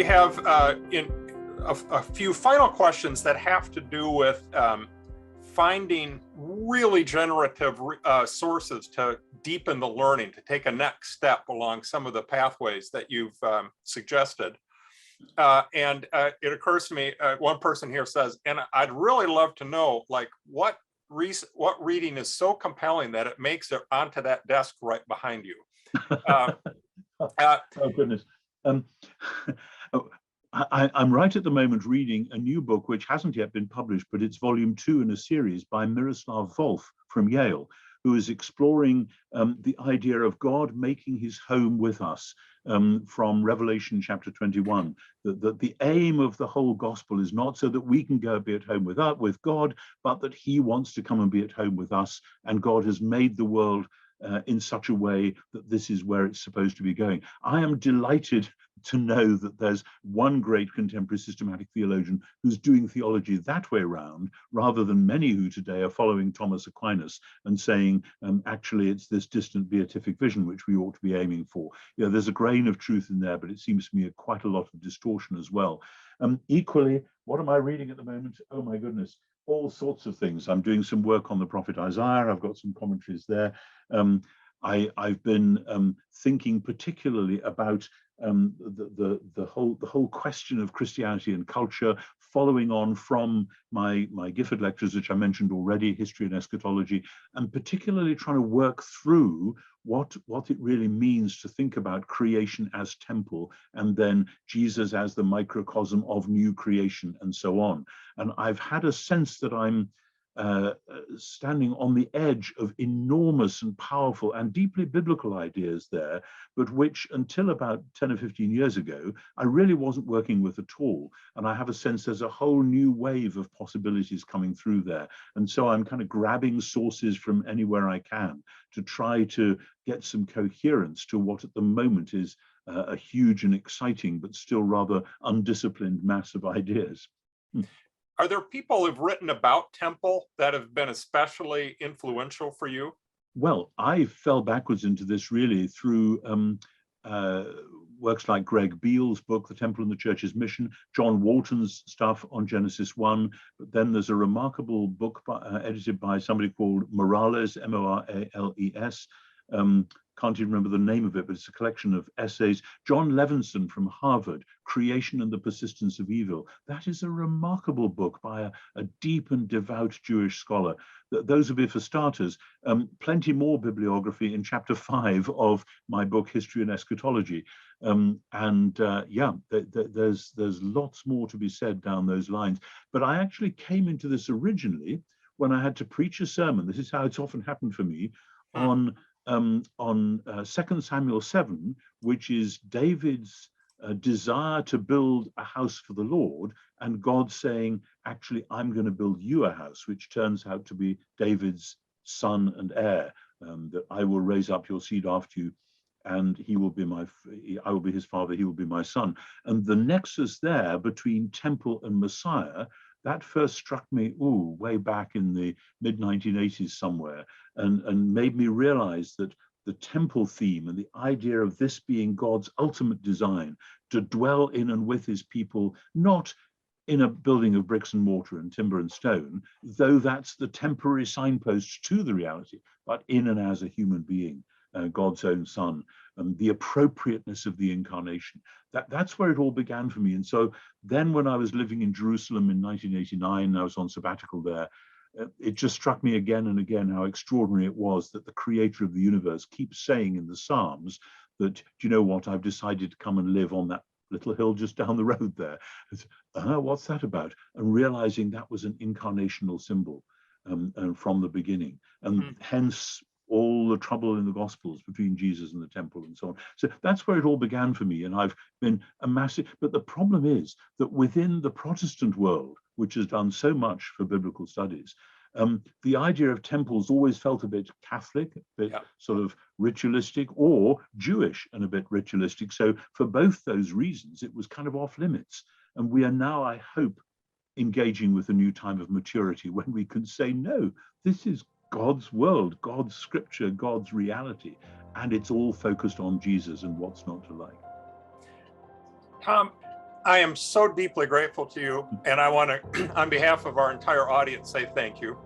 we have a few final questions that have to do with finding really generative sources to deepen the learning, to take a next step along some of the pathways that you've suggested. And it occurs to me, one person here says, and I'd really love to know, like, what reading is so compelling that it makes it onto that desk right behind you. Oh, goodness. I'm right at the moment reading a new book which hasn't yet been published, but it's volume 2 in a series by Miroslav Volf from Yale, who is exploring the idea of God making his home with us from Revelation chapter 21, that the aim of the whole gospel is not so that we can go be at home with God, but that he wants to come and be at home with us, and God has made the world in such a way that this is where it's supposed to be going. I am delighted to know that there's one great contemporary systematic theologian who's doing theology that way around, rather than many who today are following Thomas Aquinas and saying, actually, it's this distant beatific vision which we ought to be aiming for. You know, there's a grain of truth in there, but it seems to me quite a lot of distortion as well. Equally, what am I reading at the moment? Oh my goodness, all sorts of things. I'm doing some work on the prophet Isaiah. I've got some commentaries there. I've been thinking particularly about the whole question of Christianity and culture, following on from my Gifford lectures, which I mentioned already, history and eschatology, and particularly trying to work through what it really means to think about creation as temple, and then Jesus as the microcosm of new creation, and so on. And I've had a sense that I'm standing on the edge of enormous and powerful and deeply biblical ideas there, but which until about 10 or 15 years ago, I really wasn't working with at all. And I have a sense there's a whole new wave of possibilities coming through there. And so I'm kind of grabbing sources from anywhere I can to try to get some coherence to what at the moment is a huge and exciting, but still rather undisciplined mass of ideas. Are there people who've written about temple that have been especially influential for you? Well, I fell backwards into this really through works like Greg Beale's book, The Temple and the Church's Mission, John Walton's stuff on Genesis 1, but then there's a remarkable book edited by somebody called Morales, M-O-R-A-L-E-S. Can't even remember the name of it, but it's a collection of essays. John Levinson from Harvard, Creation and the Persistence of Evil. That is a remarkable book by a deep and devout Jewish scholar. Those would be for starters. Plenty more bibliography in chapter 5 of my book, History and Eschatology. Yeah, there's lots more to be said down those lines. But I actually came into this originally when I had to preach a sermon. This is how it's often happened for me, on 2 Samuel 7, which is David's desire to build a house for the Lord, and God saying, actually, I'm going to build you a house, which turns out to be David's son and heir, that I will raise up your seed after you, and he will be I will be his father, he will be my son. And the nexus there between temple and Messiah, that first struck me, way back in the mid-1980s somewhere, and made me realize that the temple theme and the idea of this being God's ultimate design to dwell in and with his people, not in a building of bricks and mortar and timber and stone, though that's the temporary signpost to the reality, but in and as a human being, God's own son, and the appropriateness of the incarnation. That's where it all began for me. And so then when I was living in Jerusalem in 1989, I was on sabbatical there, it just struck me again and again how extraordinary it was that the creator of the universe keeps saying in the Psalms that, do you know what, I've decided to come and live on that little hill just down the road there. What's that about? And realizing that was an incarnational symbol and from the beginning. And hence all the trouble in the Gospels between Jesus and the temple and so on. So that's where it all began for me. And I've been a massive, but the problem is that within the Protestant world, which has done so much for biblical studies, the idea of temples always felt a bit Catholic, a bit sort of ritualistic, or Jewish and a bit ritualistic. So for both those reasons, it was kind of off limits. And we are now, I hope, engaging with a new time of maturity when we can say, no, this is God's world, God's scripture, God's reality, and it's all focused on Jesus and what's not to like. Tom, I am so deeply grateful to you, and I want to, on behalf of our entire audience, say thank you.